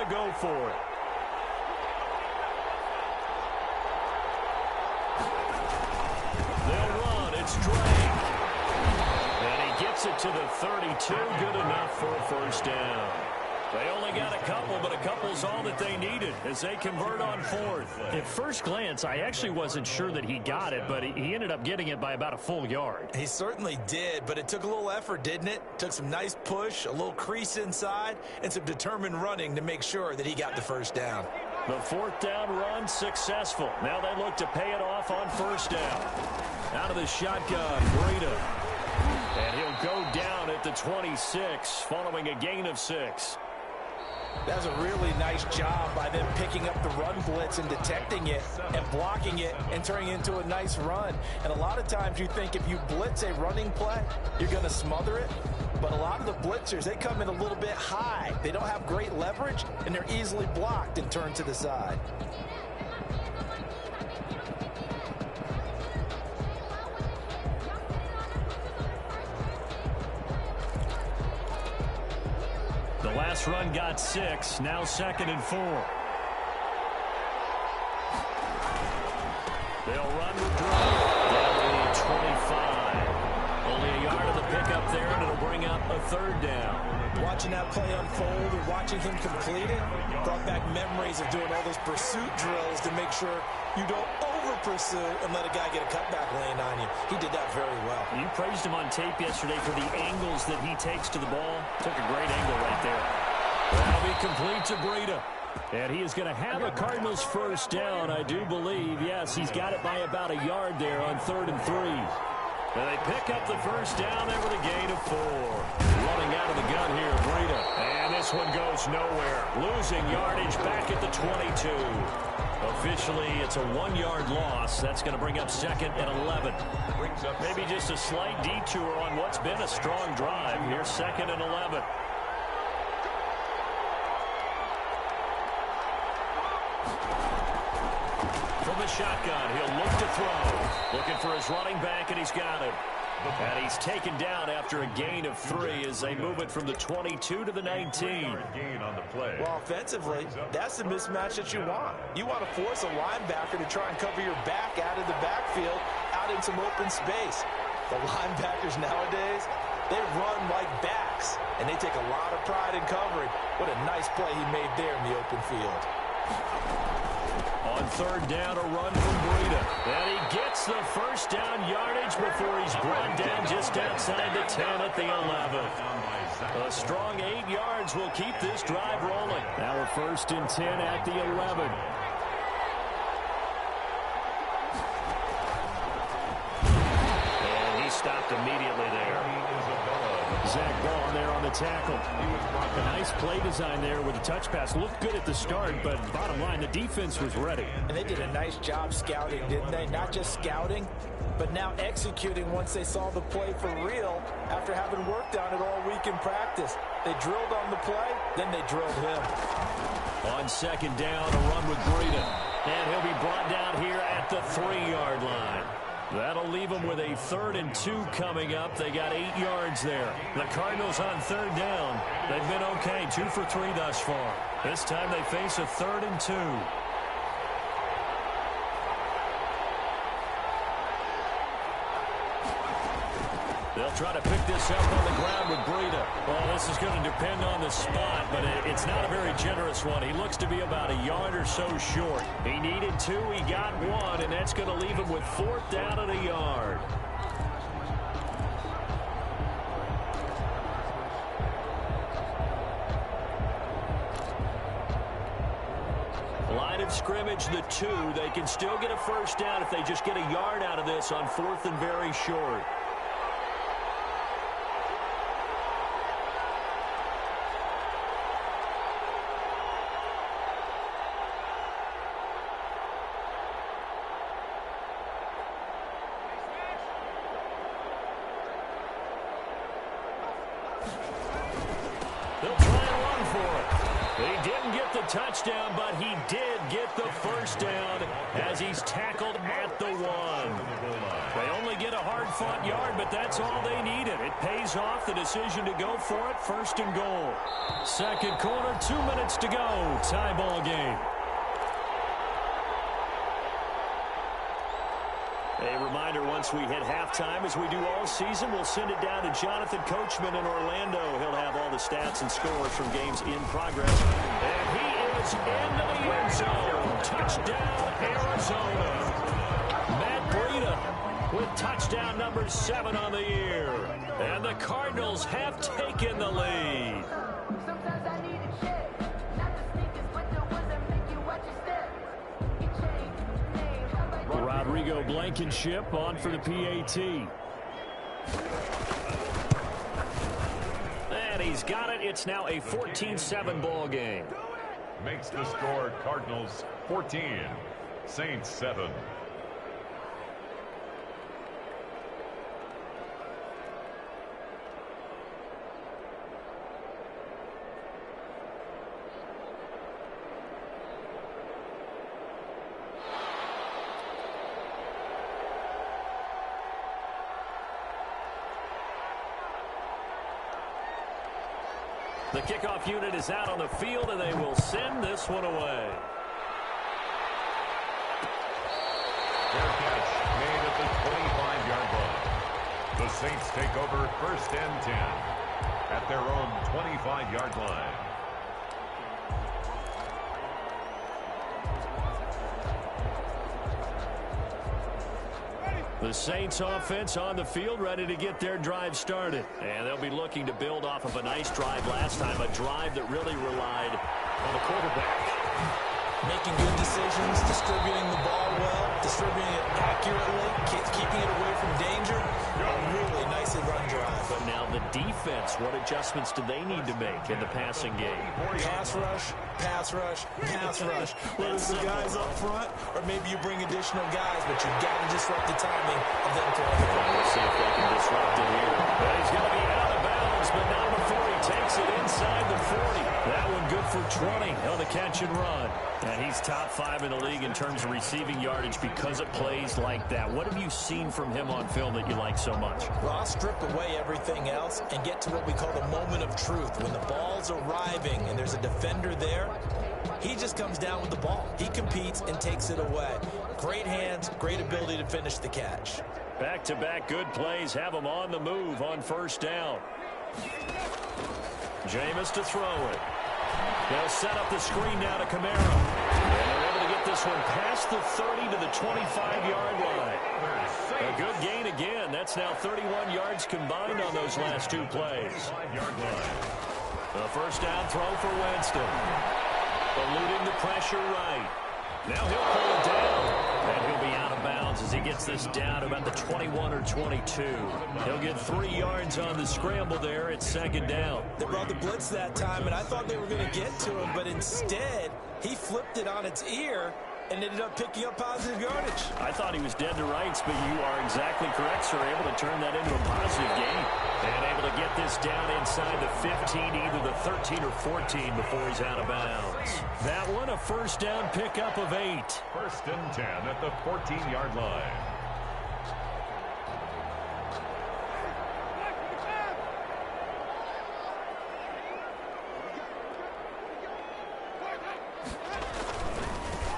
go for it. They'll run. It's Drake. And he gets it to the 32. Good enough for a first down. They only got a couple, but a couple's all that they needed as they convert on fourth. At first glance, I actually wasn't sure that he got it, but he ended up getting it by about a full yard. He certainly did, but it took a little effort, didn't it? Took some nice push, a little crease inside, and some determined running to make sure that he got the first down. The fourth down run successful. Now they look to pay it off on first down. Out of the shotgun, Breida. And he'll go down at the 26 following a gain of 6. That's a really nice job by them picking up the run blitz and detecting it and blocking it and turning it into a nice run. And a lot of times you think if you blitz a running play, you're going to smother it. But a lot of the blitzers, they come in a little bit high. They don't have great leverage, and they're easily blocked and turned to the side. The last run got 6, now 2nd and 4. They'll run with Drake down to the 25. Only a yard of the pickup there, and it'll bring up a third down. Watching that play unfold and watching him complete it brought back memories of doing all those pursuit drills to make sure you don't over-pursue and let a guy get a cutback lane on you. He did that very well. You praised him on tape yesterday for the angles that he takes to the ball. Took a great angle right there. That'll be complete to Breida. And he is going to have a Cardinals first down, I do believe. Yes, he's got it by about a yard there on 3rd and 3. And they pick up the first down there with a gain of 4. Running out of the gun here, Breida. And this one goes nowhere. Losing yardage back at the 22. Officially, it's a 1-yard loss. That's going to bring up 2nd and 11. Maybe just a slight detour on what's been a strong drive. Here's 2nd and 11. From the shotgun, he'll look to throw. Looking for his running back, and he's got it. And he's taken down after a gain of 3 as they move it from the 22 to the 19. Well, offensively, that's the mismatch that you want. You want to force a linebacker to try and cover your back out of the backfield, out in some open space. The linebackers nowadays, they run like backs, and they take a lot of pride in covering. What a nice play he made there in the open field. On 3rd down, a run from Breida. And he gets the first down yardage before he's brought down just outside the 10 at the 11. A strong 8 yards will keep this drive rolling. Now a 1st and 10 at the 11. And he stopped immediately there. Zach Ball there on the tackle. A nice play design there with the touch pass. Looked good at the start, but bottom line, the defense was ready. And they did a nice job scouting, didn't they? Not just scouting, but now executing once they saw the play for real after having worked on it all week in practice. They drilled on the play, then they drilled him. On 2nd down, a run with Breida. And he'll be brought down here at the 3-yard line. That'll leave them with a 3rd and 2 coming up. They got 8 yards there. The Cardinals on 3rd down. They've been okay, 2 for 3 thus far. This time they face a 3rd and 2. They'll try to pick this up on the ground with Breida. Well, this is going to depend on the spot, but it's not a very generous one. He looks to be about a yard or so short. He needed 2, he got 1, and that's going to leave him with 4th down at a yard. Line of scrimmage, the 2. They can still get a first down if they just get a yard out of this on 4th and very short. They'll try and run for it. They didn't get get the touchdown, but he did get the first down as he's tackled at the 1. They only get a hard-fought yard, but that's all they needed. It pays off the decision to go for it, 1st and goal. Second quarter, 2 minutes to go. Tie ball game. A reminder, once we hit halftime, as we do all season, we'll send it down to Jonathan Coachman in Orlando. He'll have all the stats and scores from games in progress. And he is into the end zone. Touchdown, Arizona. Matt Breida with touchdown number 7 on the year. And the Cardinals have taken the lead. Rodrigo Blankenship on for the PAT. And he's got it. It's now a 14-7 ball game. Makes the score Cardinals 14, Saints 7. The kickoff unit is out on the field, and they will send this one away. Fair catch made at the 25-yard line. The Saints take over 1st and 10 at their own 25-yard line. The Saints offense on the field, ready to get their drive started. And they'll be looking to build off of a nice drive last time, a drive that really relied on the quarterback. Making good decisions, distributing the ball well, distributing it accurately, keeping it away from danger. A really nicely run drive. But now the defense, what adjustments do they need to make in the passing game? Pass rush, pass rush, pass rush. Whether it's the guys up front or maybe you bring additional guys, but you've got to disrupt the timing of them throwing the ball. We'll see if they can disrupt it here. But he's going to be out of bounds, but not before he takes it inside the 40. That one good for 20 on the catch and run. And he's top 5 in the league in terms of receiving yardage because it plays like that. What have you seen from him on film that you like so much? Well, I'll strip away everything else and get to what we call the moment of truth. When the ball's arriving and there's a defender there, he just comes down with the ball. He competes and takes it away. Great hands, great ability to finish the catch. Back-to-back good plays have him on the move on 1st down. Jameis to throw it. They'll set up the screen now to Kamara. And they're able to get this one past the 30 to the 25-yard line. A good gain again. That's now 31 yards combined on those last 2 plays. A 1st down throw for Winston. Eluding the pressure right. Now he'll pull it down. And he'll be out of bounds as he gets this down to about the 21 or 22. He'll get 3 yards on the scramble there. It's 2nd down. They brought the blitz that time, and I thought they were going to get to him, but instead he flipped it on its ear and ended up picking up positive yardage. I thought he was dead to rights, but you are exactly correct, sir. Able to turn that into a positive gain. And able to get this down inside the 15, either the 13 or 14 before he's out of bounds. That one, a 1st down pickup of 8. 1st and 10 at the 14-yard line.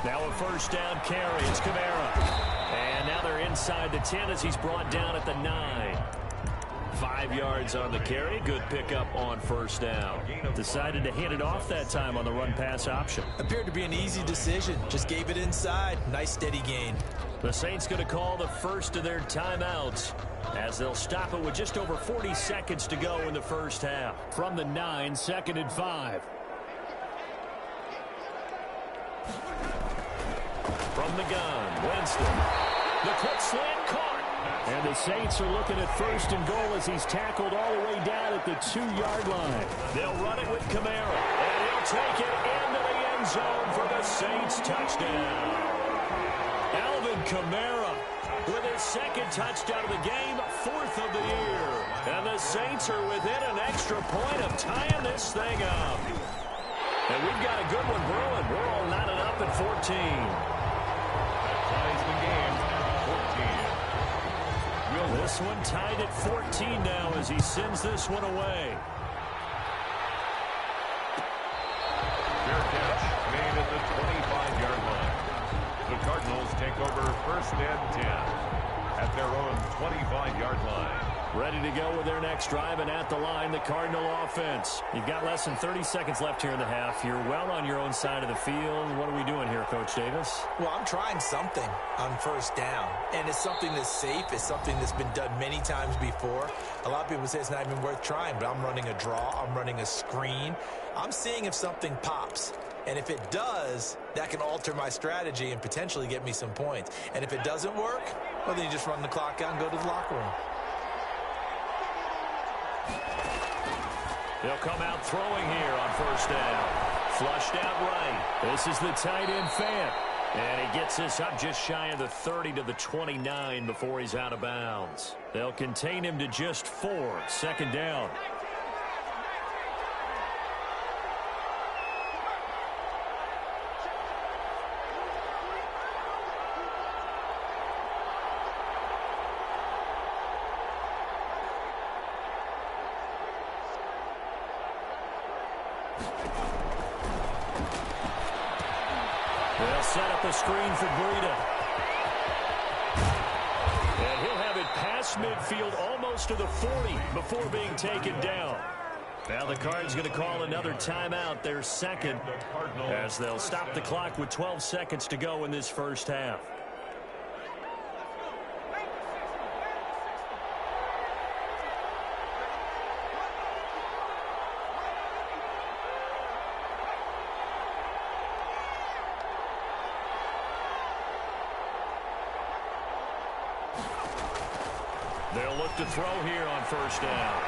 Now a 1st down carry. It's Kamara. And now they're inside the 10 as he's brought down at the 9. 5 yards on the carry. Good pickup on 1st down. Decided to hand it off that time on the run-pass option. Appeared to be an easy decision. Just gave it inside. Nice steady gain. The Saints going to call the first of their timeouts as they'll stop it with just over 40 seconds to go in the 1st half. From the 9, 2nd and 5. From the gun, Winston. The quick slant caught. And the Saints are looking at 1st and goal as he's tackled all the way down at the 2-yard line. They'll run it with Kamara. And he'll take it into the end zone for the Saints touchdown. Alvin Kamara with his 2nd touchdown of the game, 4th of the year. And the Saints are within an extra point of tying this thing up. And we've got a good one brewing. We're all knotted up at 14. That ties the game at 14. This one tied at 14 now as he sends this one away. Fair catch made at the 25-yard line. The Cardinals take over first and 10 at their own 25-yard line. Ready to go with their next drive, and at the line, the Cardinal offense. You've got less than 30 seconds left here in the half. You're well on your own side of the field. What are we doing here, Coach Davis? Well, I'm trying something on first down, and it's something that's safe. It's something that's been done many times before. A lot of people say it's not even worth trying, but I'm running a draw. I'm running a screen. I'm seeing if something pops. And if it does, that can alter my strategy and potentially get me some points. And if it doesn't work, well, then you just run the clock out and go to the locker room. They'll come out throwing here on first down. Flushed out right. This is the tight end Fant. And he gets this up just shy of the 30 to the 29 before he's out of bounds. They'll contain him to just 4. Second down. They'll set up a screen for Breida. And he'll have it past midfield almost to the 40 before being taken down. Now the Cards going to call another timeout, their second, as they'll stop the clock with 12 seconds to go in this first half. They'll look to throw here on first down.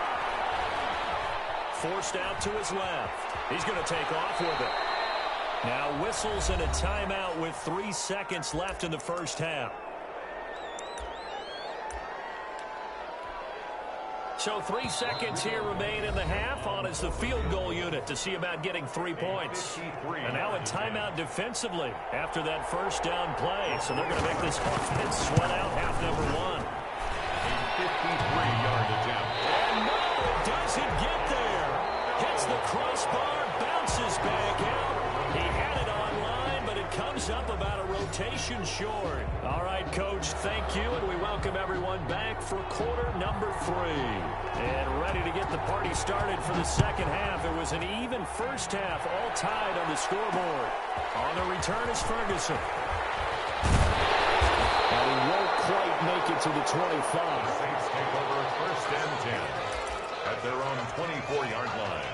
Forced out to his left. He's going to take off with it. Now whistles and a timeout with 3 seconds left in the first half. So 3 seconds here remain in the half. On is the field goal unit to see about getting 3 points. And now a timeout defensively after that first down play. So they're going to make this offense sweat out half number 1. 53-yard attempt. And no, it doesn't get there. Hits the crossbar, bounces back out. He had it online, but it comes up about a rotation short. All right, Coach, thank you, and we welcome everyone back for quarter number 3. And ready to get the party started for the second half. It was an even first half, all tied on the scoreboard. On the return is Ferguson. And he won't quite make it to the 25. Saints take over first and 10 at their own 24-yard line.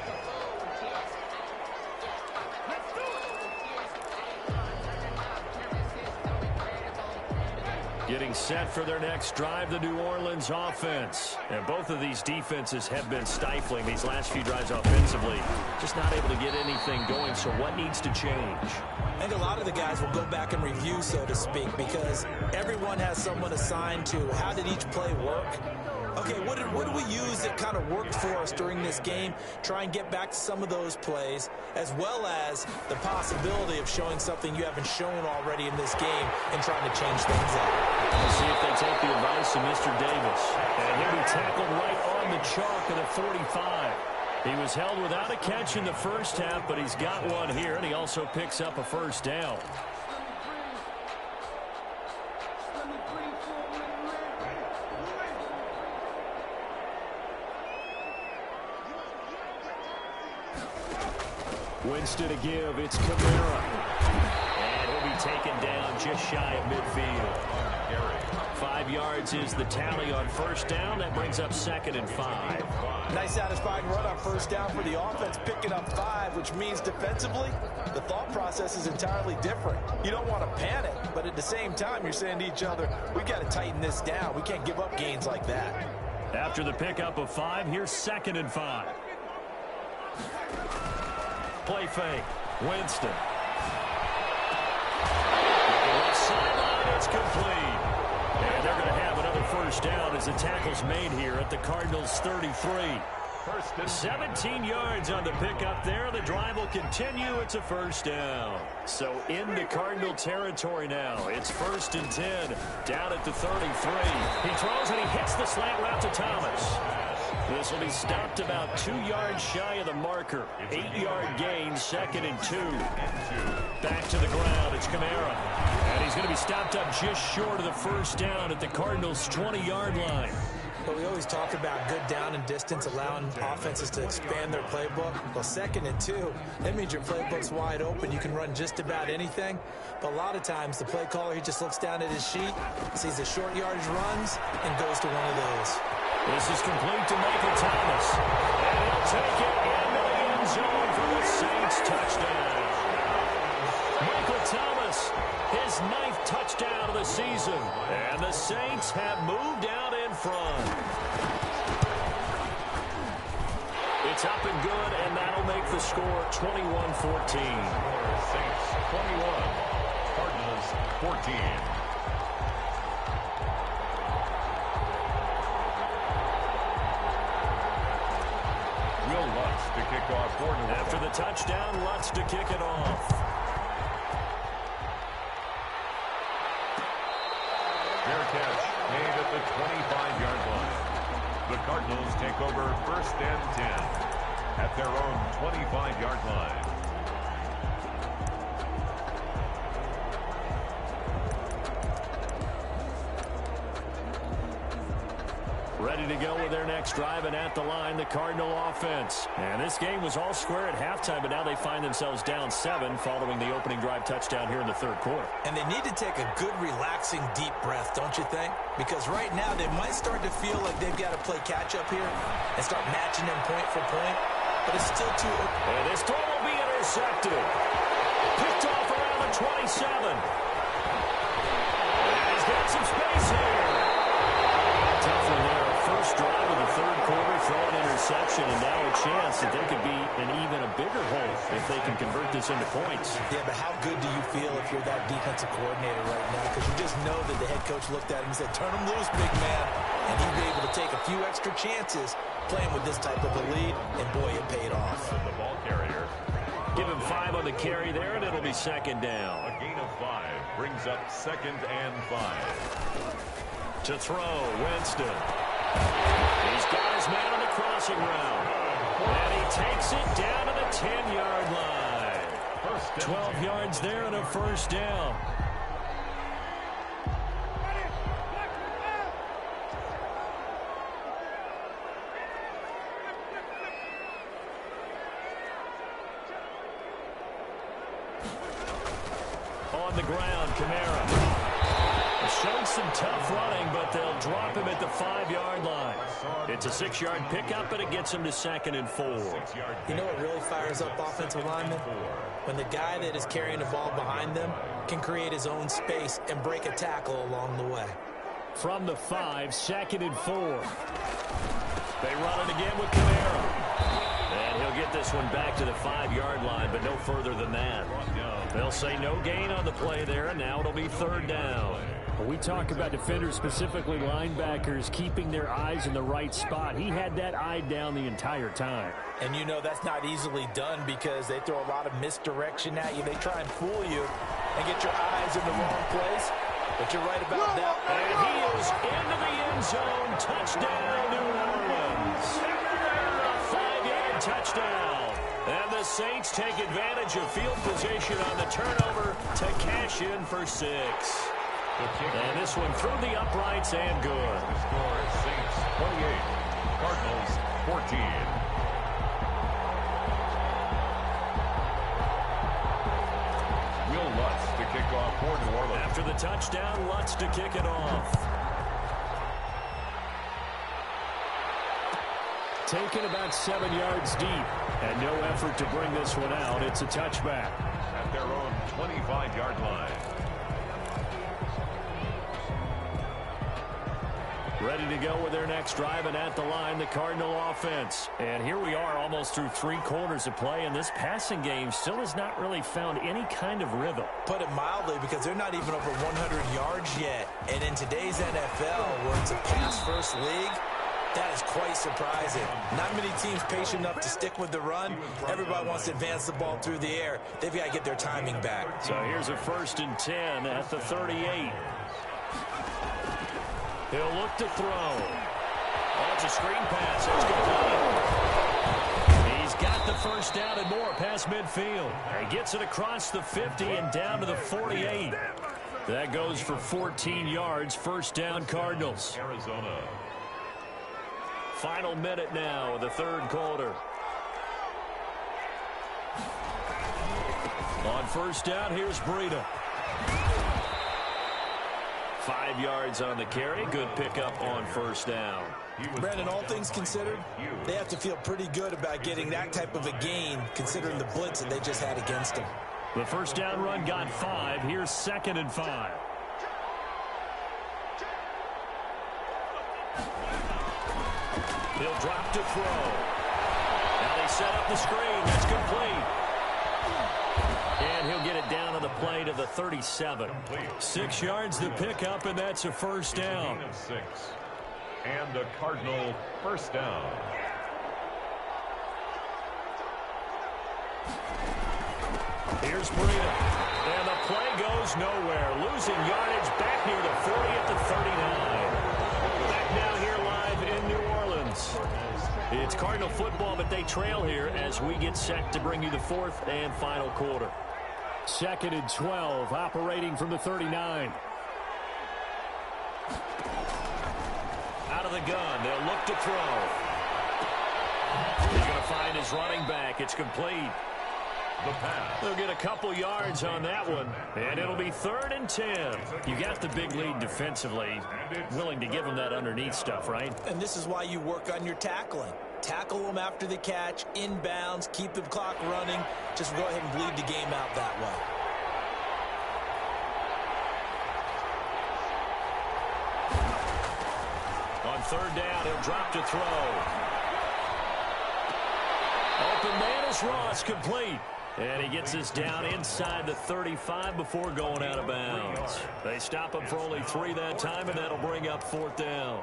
Getting set for their next drive, the New Orleans offense. And both of these defenses have been stifling these last few drives offensively. Just not able to get anything going, so what needs to change? I think a lot of the guys will go back and review, so to speak, because everyone has someone assigned to how did each play work. Okay, what did we use that kind of worked for us during this game? Try and get back to some of those plays, as well as the possibility of showing something you haven't shown already in this game and trying to change things up. Let's see if they take the advice of Mr. Davis. And he'll be tackled right on the chalk of the 45. He was held without a catch in the first half, but he's got one here, and he also picks up a first down. Winston to give. It's Kamara. And he'll be taken down just shy of midfield. 5 yards is the tally on first down. That brings up 2nd and 5. Nice satisfying run on first down for the offense, picking up 5, which means defensively, the thought process is entirely different. You don't want to panic, but at the same time, you're saying to each other, we've got to tighten this down. We can't give up gains like that. After the pickup of 5, here's 2nd and 5. Play fake. Winston. The left sideline, it's complete. And they're going to have another first down as the tackle's made here at the Cardinals' 33. First and 17 yards on the pickup there. The drive will continue. It's a first down. So into Cardinal territory now. It's first and 10. Down at the 33. He throws and he hits the slant route to Thomas. This will be stopped about 2 yards shy of the marker. 8-yard gain, second and 2. Back to the ground. It's Kamara. And he's going to be stopped up just short of the first down at the Cardinals' 20-yard line. But we always talk about good down and distance, allowing offenses to expand their playbook. Well, second and 2, that means your playbook's wide open. You can run just about anything. But a lot of times, the play caller, he just looks down at his sheet, sees the short yardage runs, and goes to one of those. This is complete to Michael Thomas. And he'll take it into the end zone for the Saints touchdown. Michael Thomas, his 9th touchdown of the season. And the Saints have moved out in front. It's up and good, and that'll make the score 21-14. Saints 21, Cardinals 14. To kick off for New After the touchdown, Lutz to kick it off. Fair catch made at the 25-yard line. The Cardinals take over first and 10 at their own 25-yard line. Ready to go with their next drive, and at the line, the Cardinal offense. And this game was all square at halftime, but now they find themselves down 7 following the opening drive touchdown here in the third quarter. And they need to take a good, relaxing, deep breath, don't you think? Because right now, they might start to feel like they've got to play catch-up here and start matching them point for point, but it's still too early. And this throw will be intercepted. Picked off around the 27. And he's got some space here. Tough one there. First drive of the third quarter, throw an interception, and now a chance that they could be in even a bigger hole if they can convert this into points. Yeah, but how good do you feel if you're that defensive coordinator right now? Because you just know that the head coach looked at him and said, turn him loose, big man. And he'd be able to take a few extra chances playing with this type of a lead, and boy, it paid off. The ball carrier. Give him 5 on the carry there, and it'll be second down. A gain of 5 brings up second and 5. To throw, Winston. He's got his man on the crossing route. And he takes it down to the 10-yard line. 12 yards there and a first down. On the ground, Kamara. Showed some tough running, but they'll drop him at the 5-yard line. It's a 6-yard pickup, and it gets him to second and 4. You know what really fires up offensive linemen? When the guy that is carrying the ball behind them can create his own space and break a tackle along the way. From the 5, second and 4. They run it again with Kamara. And he'll get this one back to the 5-yard line, but no further than that. They'll say no gain on the play there, and now it'll be third down. We talk about defenders, specifically linebackers, keeping their eyes in the right spot. He had that eye down the entire time. And you know that's not easily done because they throw a lot of misdirection at you. They try and fool you and get your eyes in the wrong place. But you're right about that. And he is into the end zone. Touchdown, New Orleans. 5-yard touchdown. And the Saints take advantage of field position on the turnover to cash in for 6. And this one through the uprights and good. The score is Saints 28, Cardinals 14. Will Lutz to kick off for New Orleans. After the touchdown, Lutz to kick it off. Taken about 7 yards deep, and no effort to bring this one out. It's a touchback. At their own 25-yard line. Ready to go with their next drive, and at the line, the Cardinal offense. And here we are almost through 3 quarters of play, and this passing game still has not really found any kind of rhythm. Put it mildly, because they're not even over 100 yards yet. And in today's NFL, where it's a pass-first league, That is quite surprising. Not many teams patient enough to stick with the run. Everybody wants to advance the ball through the air. They've got to get their timing back. So here's a 1st and 10 at the 38. He'll look to throw. Oh, it's a screen pass. It's complete. He's got the first down and more past midfield. He gets it across the 50 and down to the 48. That goes for 14 yards. First down, Cardinals. Arizona. Final minute now of the 3rd quarter. On first down, here's Breida. 5 yards on the carry. Good pickup on first down. Brandon, all things considered, they have to feel pretty good about getting that type of a gain, considering the blitz that they just had against them. The first down run got 5. Here's 2nd and 5. He'll drop to throw. Now they set up the screen. That's complete. And he'll get it down on the play to the 37. 6 yards the pickup, and that's a first down. 6. And a Cardinal first down. Here's Breida. And the play goes nowhere. Losing yardage back near the 40 at the 39. Back now here live in New Orleans. It's Cardinal football, but they trail here as we get set to bring you the 4th and final quarter. 2nd and 12, operating from the 39. Out of the gun, they'll look to throw. He's going to find his running back. It's complete. The pass. They'll get a couple yards on that one, and it'll be 3rd and 10. You got the big lead defensively, willing to give them that underneath stuff, right? And this is why you work on your tackling. Tackle them after the catch, inbounds, keep the clock running. Just go ahead and bleed the game out that way. On 3rd down, he'll drop to throw. Open man is Ross, complete. And he gets us down inside the 35 before going out of bounds. They stop him for only 3 that time, and that'll bring up 4th down.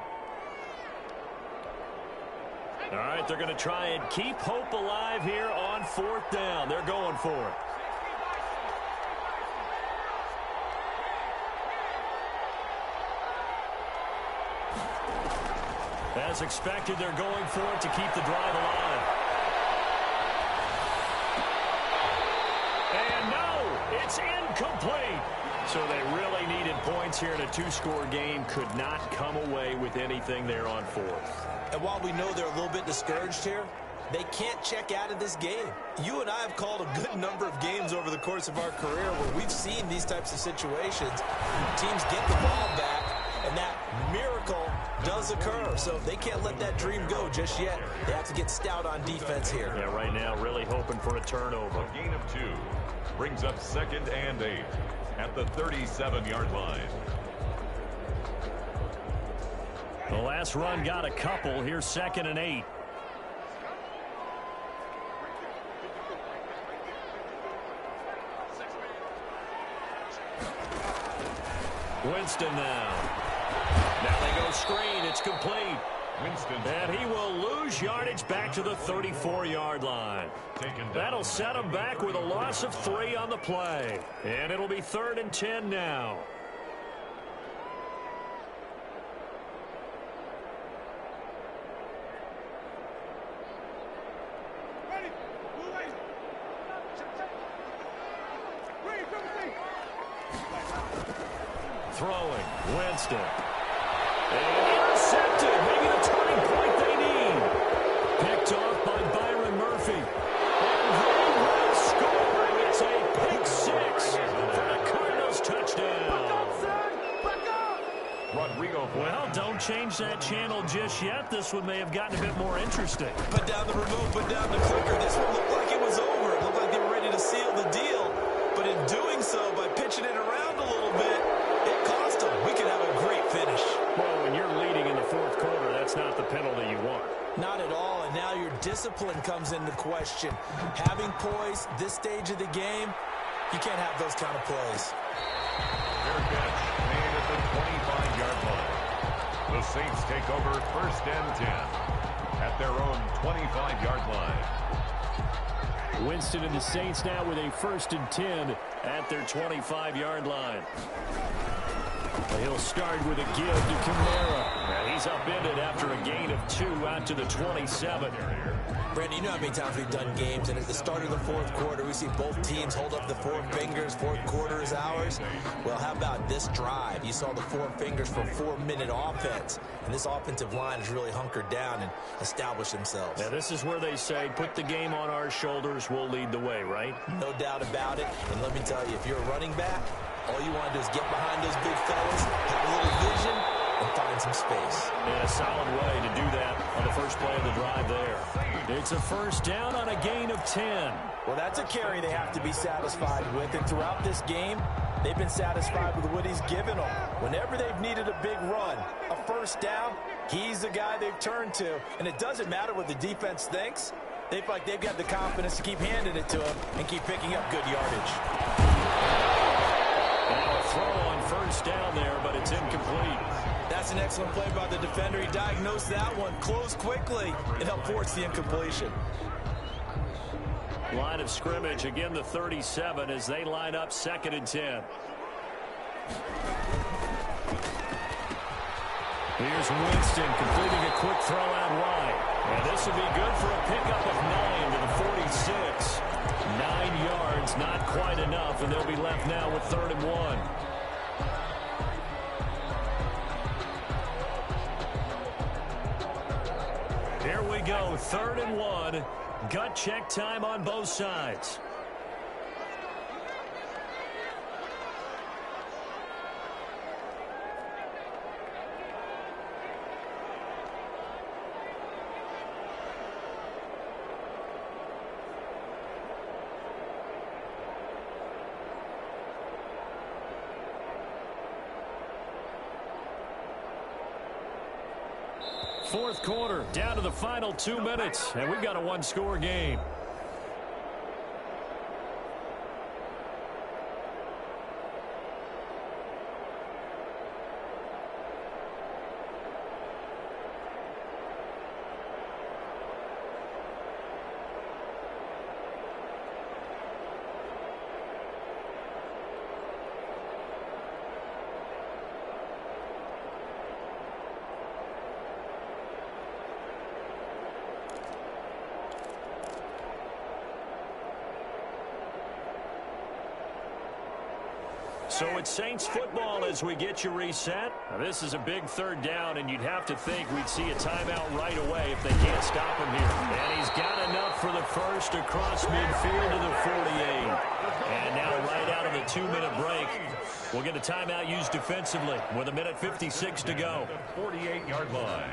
All right, they're going to try and keep hope alive here on 4th down. They're going for it. As expected, they're going for it to keep the drive alive. And no, it's incomplete. So they really needed points here in a 2-score game. Could not come away with anything there on 4th. And while we know they're a little bit discouraged here, they can't check out of this game. You and I have called a good number of games over the course of our career where we've seen these types of situations. Teams get the ball back, and that miracle does occur. So they can't let that dream go just yet. They have to get stout on defense here. Yeah, right now really hoping for a turnover. A gain of 2 brings up 2nd and 8 at the 37-yard line. The last run got a couple. Here's 2nd and 8. Winston now. Now they go screen. It's complete. Winston. And he will lose yardage back to the 34-yard line. That'll set him back with a loss of 3 on the play. And it'll be 3rd and 10 now. Throwing, Winston. And intercepted, maybe the turning point they need. Picked off by Byron Murphy. And they will score. It's a pick 6 for the Cardinals touchdown. Rodrigo. Well, don't change that channel just yet. This one may have gotten a bit more interesting. Put down the remote, put down the clicker. This one looked like it was over. It looked like they were ready to seal the deal. But in doing so, by pitching it around a little bit, it cost them. We could have a great finish. Well, when you're leading in the 4th quarter, that's not the penalty you want. Not at all, and now your discipline comes into question. Having poise this stage of the game, you can't have those kind of plays. Fair catch made at the 25-yard line. The The Saints take over 1st and 10 at their own 25-yard line. Winston and the Saints now with a 1st and 10 at their 25-yard line. He'll start with a give to Kamara. And he's upended after a gain of 2 out to the 27. Brandon, you know how many times we've done games, and at the start of the 4th quarter, we see both teams hold up the 4 fingers. 4th quarter is ours. Well, how about this drive? You saw the 4 fingers for 4-minute offense, and this offensive line has really hunkered down and established themselves. Now, this is where they say, put the game on our shoulders, we'll lead the way, right? No doubt about it. And let me tell you, if you're a running back, all you want to do is get behind those big fellas, have a little vision, and find some space. And a solid way to do that on the first play of the drive there. It's a 1st down on a gain of 10. Well, that's a carry they have to be satisfied with. And throughout this game, they've been satisfied with what he's given them. Whenever they've needed a big run, a 1st down, he's the guy they've turned to. And it doesn't matter what the defense thinks. They feel like they've got the confidence to keep handing it to him and keep picking up good yardage. Now a throw on 1st down there, but it's incomplete. That's an excellent play by the defender. He diagnosed that one, closed quickly, and helped force the incompletion. Line of scrimmage, again the 37 as they line up 2nd and 10. Here's Winston completing a quick throw out wide. And this will be good for a pickup of 9 to the 46. 9 yards, not quite enough, and they'll be left now with 3rd and 1. Here we go, 3rd and 1. Gut check time on both sides. Fourth quarter, down to the final 2 minutes, and we've got a 1-score game. So it's Saints football as we get you reset. Now, this is a big 3rd down, and you'd have to think we'd see a timeout right away if they can't stop him here. And he's got enough for the first across midfield to the 48. And now right out of the 2-minute break, we'll get a timeout used defensively with 1:56 to go. 48-yard line.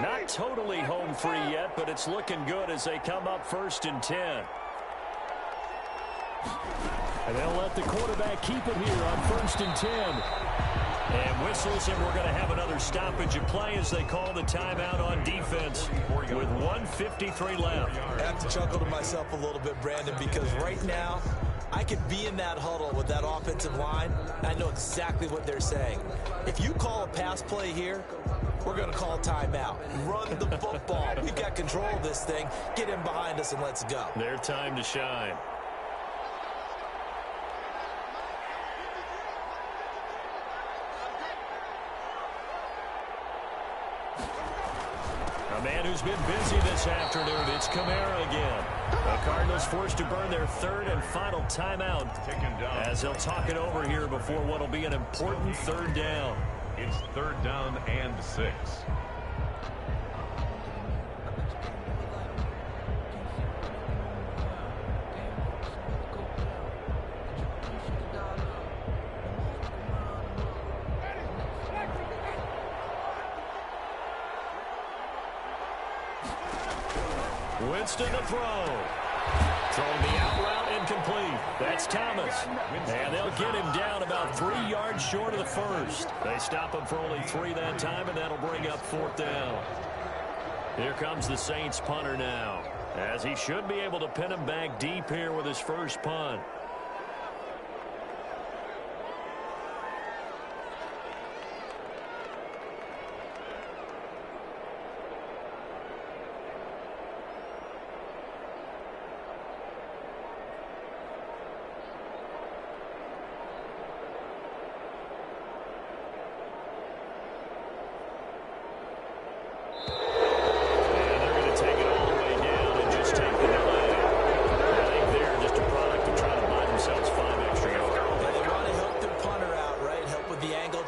Not totally home free yet, but it's looking good as they come up 1st and 10. And they'll let the quarterback keep it here on 1st and 10. And whistles, and we're going to have another stoppage of play as they call the timeout on defense with 1:53 left. I have to chuckle to myself a little bit, Brandon, because right now I could be in that huddle with that offensive line. I know exactly what they're saying. If you call a pass play here, we're going to call timeout. Run the football. We've got control of this thing. Get in behind us and let's go. Their time to shine. A man who's been busy this afternoon, it's Kamara again. The Cardinals forced to burn their 3rd and final timeout as they'll talk it over here before what will be an important 3rd down. It's 3rd down and 6. Winston to throw. Throwing the out route incomplete. That's Thomas. And they'll get him down about 3 yards short of the first. They stop him for only 3 that time, and that'll bring up 4th down. Here comes the Saints punter now, as he should be able to pin him back deep here with his first punt.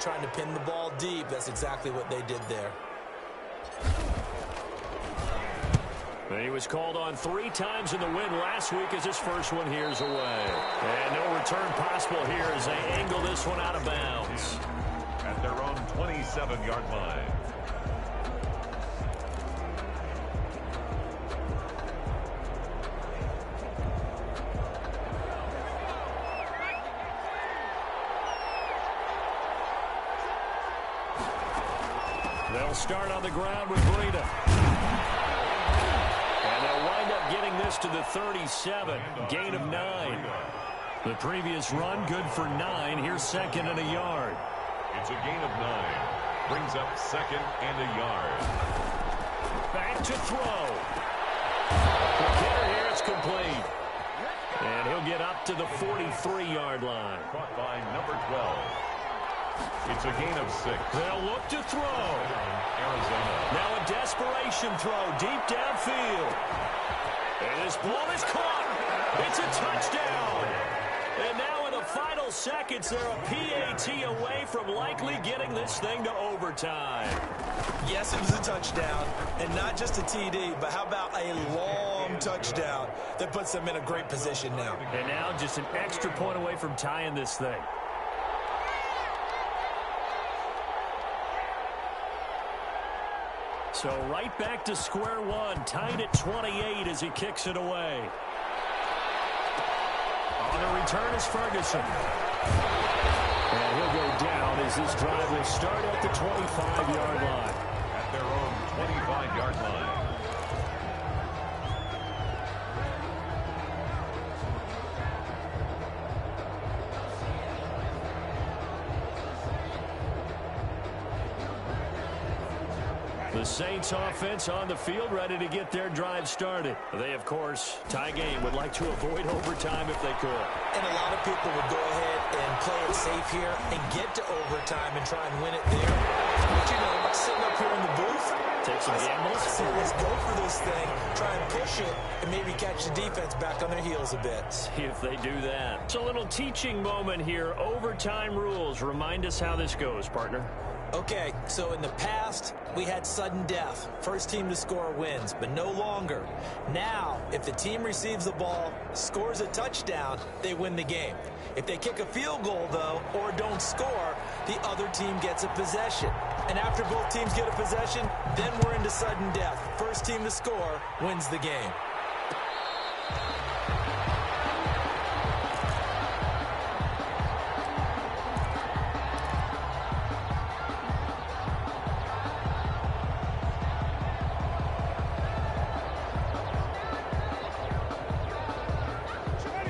Trying to pin the ball deep. That's exactly what they did there. He was called on 3 times in the win last week as his first one here's away. And no return possible here as they angle this one out of bounds. At their own 27-yard line. They'll start on the ground with Breida. And they'll wind up getting this to the 37. Gain of 9. The previous run good for 9. Here's 2nd and a yard. It's a gain of 9. Brings up 2nd and a yard. Back to throw. The kicker here, it's complete. And he'll get up to the 43-yard line. Caught by number 12. It's a gain of 6. They'll look to throw. Arizona. Now a desperation throw deep downfield. And this ball is caught. It's a touchdown. And now in the final seconds, they're a PAT away from likely getting this thing to overtime. Yes, it was a touchdown. And not just a TD, but how about a long touchdown that puts them in a great position now. And now just an extra point away from tying this thing. So right back to square one, tied at 28 as he kicks it away. On the return is Ferguson. And he'll go down as this drive will start at the 25-yard line. At their own 25-yard line. The Saints offense on the field ready to get their drive started. They, of course, tie game, would like to avoid overtime if they could. And a lot of people would go ahead and play it safe here and get to overtime and try and win it there. But, you know, sitting up here in the booth, take some gambles. So let's go for this thing, try and push it, and maybe catch the defense back on their heels a bit. See if they do that. So a little teaching moment here. Overtime rules. Remind us how this goes, partner. Okay, so in the past, we had sudden death. First team to score wins, but no longer. Now, if the team receives the ball, scores a touchdown, they win the game. If they kick a field goal, though, or don't score, the other team gets a possession. And after both teams get a possession, then we're into sudden death. First team to score wins the game.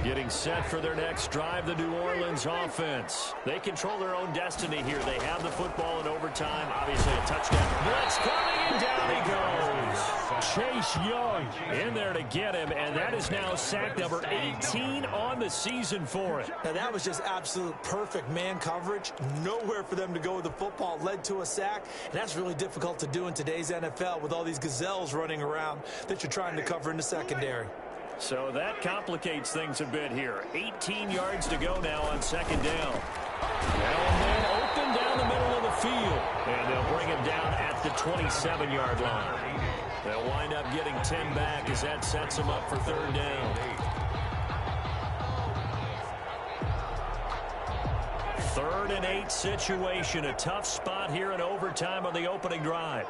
Getting set for their next drive, the New Orleans offense. They control their own destiny here. They have the football in overtime. Obviously a touchdown. Blitz coming, and down he goes. Chase Young in there to get him, and that is now sack number 18 on the season for it. Now that was just absolute perfect man coverage. Nowhere for them to go with the football. Led to a sack, and that's really difficult to do in today's NFL with all these gazelles running around that you're trying to cover in the secondary. So that complicates things a bit here. 18 yards to go now on second down. And open down the middle of the field. And they'll bring him down at the 27-yard line. They'll wind up getting 10 back as that sets them up for third down. Third and 8 situation. A tough spot here in overtime on the opening drive.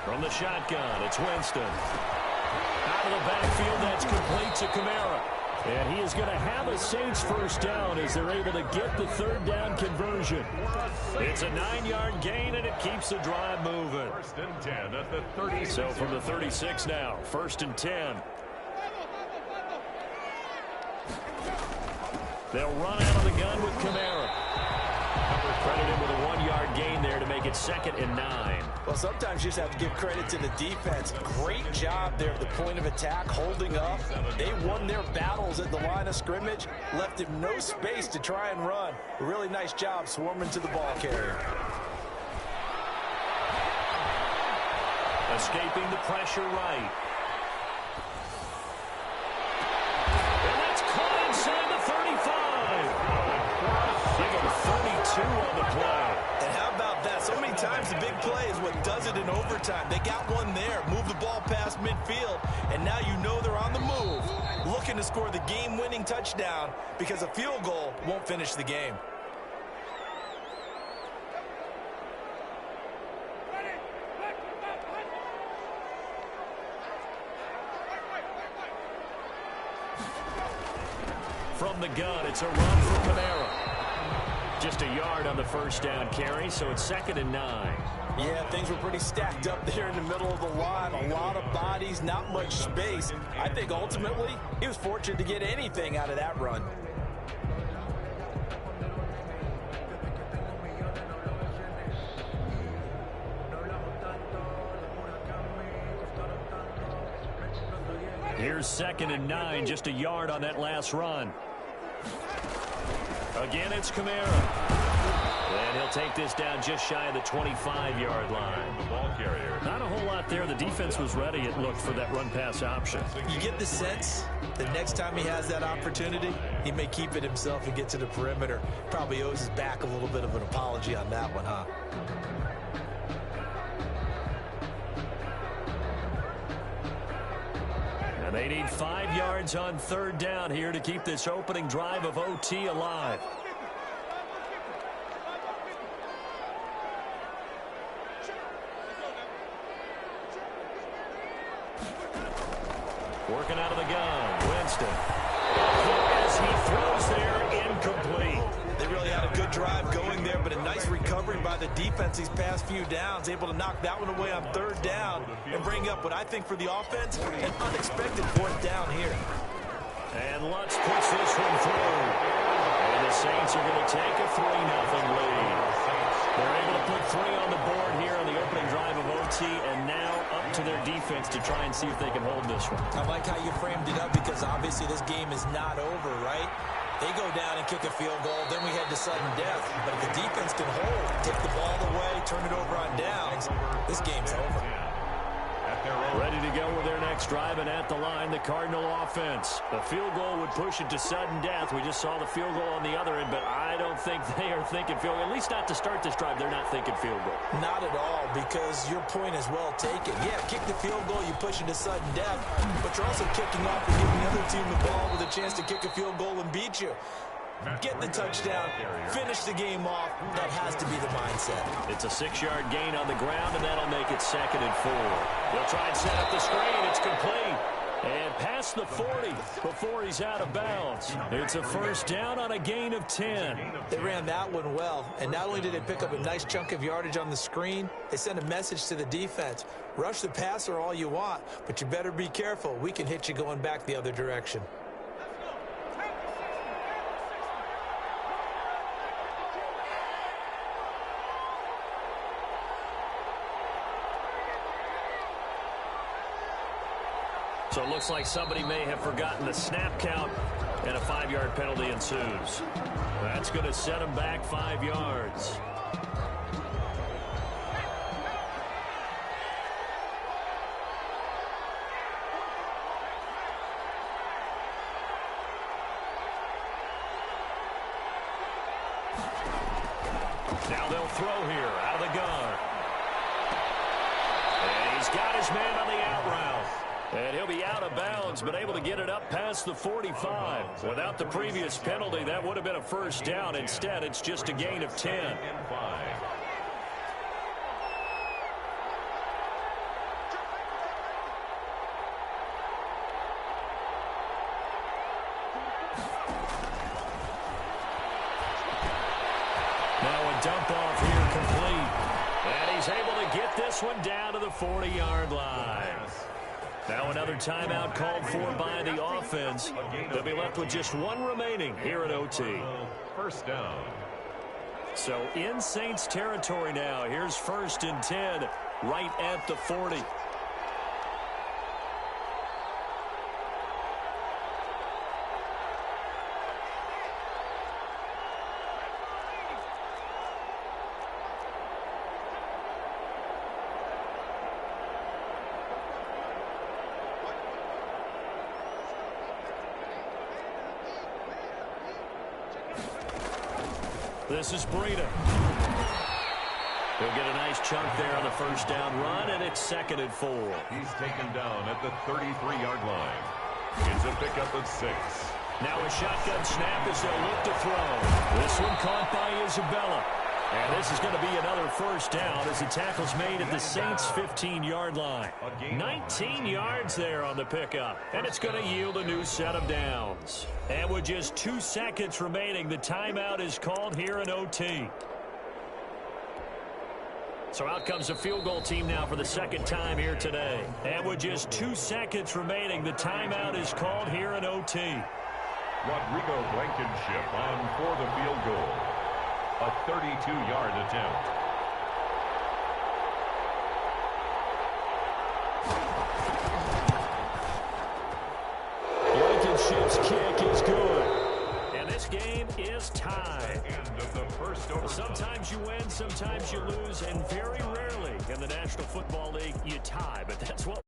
From the shotgun, it's Winston. Out of the backfield, that's complete to Kamara. And he is going to have a Saints first down as they're able to get the third down conversion. It's a 9-yard gain, and it keeps the drive moving. First and 10 at the 36. So from the 36 now, first and 10. They'll run out of the gun with Kamara. Credit him with a 1-yard gain there to make it 2nd and 9. Well, sometimes you just have to give credit to the defense. Great job there at the point of attack, holding up. They won their battles at the line of scrimmage, left him no space to try and run. A really nice job swarming to the ball carrier. Escaping the pressure right. And that's caught inside the 35. They go 32 on the play. And how about that? So many times the big play is what does it in overtime. They got one there, move the ball past midfield, and now you know they're on the move, looking to score the game-winning touchdown because a field goal won't finish the game. From the gun, it's a run for Kamara. Just a yard on the first down carry, so it's 2nd and 9. Yeah, things were pretty stacked up there in the middle of the line. A lot of bodies, not much space. I think ultimately he was fortunate to get anything out of that run. Here's 2nd and 9, just a yard on that last run. Again, it's Kamara. And he'll take this down just shy of the 25-yard line. The ball carrier. Not a whole lot there. The defense was ready, it looked, for that run-pass option. You get the sense that next time he has that opportunity, he may keep it himself and get to the perimeter. Probably owes his back a little bit of an apology on that one, huh? And they need 5 yards on third down here to keep this opening drive of OT alive. Working out of the gun, Winston. As he throws there, incomplete. They really had a good drive going there, but a nice recovery by the defense these past few downs, able to knock that one away on third down and bring up what I think for the offense, an unexpected 4th down here. And Lutz puts this one through. And the Saints are going to take a 3-0 lead. They're able to put 3 on the board here on the opening drive of OT, and now up to their defense to try and see if they can hold this one. I like how you framed it up because obviously this game is not over, right? They go down and kick a field goal, then we head to sudden death. But if the defense can hold, take the ball away, turn it over on downs, this game's over. Ready to go with their next drive, and at the line, the Cardinal offense. The field goal would push it to sudden death. We just saw the field goal on the other end, but I don't think they are thinking field goal. At least not to start this drive, they're not thinking field goal. Not at all, because your point is well taken. Yeah, kick the field goal, you push it to sudden death, but you're also kicking off and giving the other team the ball with a chance to kick a field goal and beat you. Get the touchdown, finish the game off. That has to be the mindset. It's a 6-yard gain on the ground, and that'll make it 2nd and 4. They'll try and set up the screen. It's complete. And past the 40 before he's out of bounds. It's a first down on a gain of 10. They ran that one well, and not only did they pick up a nice chunk of yardage on the screen, they sent a message to the defense. Rush the passer all you want, but you better be careful. We can hit you going back the other direction. So it looks like somebody may have forgotten the snap count, and a 5-yard penalty ensues. That's going to set them back 5 yards. Now they'll throw here out of the gun. And he's got his man on the out route. And he'll be out of bounds, but able to get it up past the 45. Without the previous penalty, that would have been a first down. Instead, it's just a gain of 10. this one down to the 40-yard line. Now another timeout called for by the offense. They'll be left with just one remaining here at OT. First down. So in Saints territory now. Here's 1st and 10 right at the 40. This is Breida. He'll get a nice chunk there on the first down run, and it's 2nd and 4. He's taken down at the 33-yard line. It's a pickup of 6. Now a shotgun snap as they'll look to throw. This one caught by Isabella. And this is going to be another first down as the tackle's made at the Saints' 15-yard line. 19 yards there on the pickup. And it's going to yield a new set of downs. And with just 2 seconds remaining, the timeout is called here in OT. So out comes the field goal team now for the 2nd time here today. And with just 2 seconds remaining, the timeout is called here in OT. Rodrigo Blankenship on for the field goal. A 32-yard attempt. Blankenship's kick is good. And this game is tied. End of the first overtime. Sometimes you win, sometimes you lose, and very rarely in the National Football League you tie. But that's what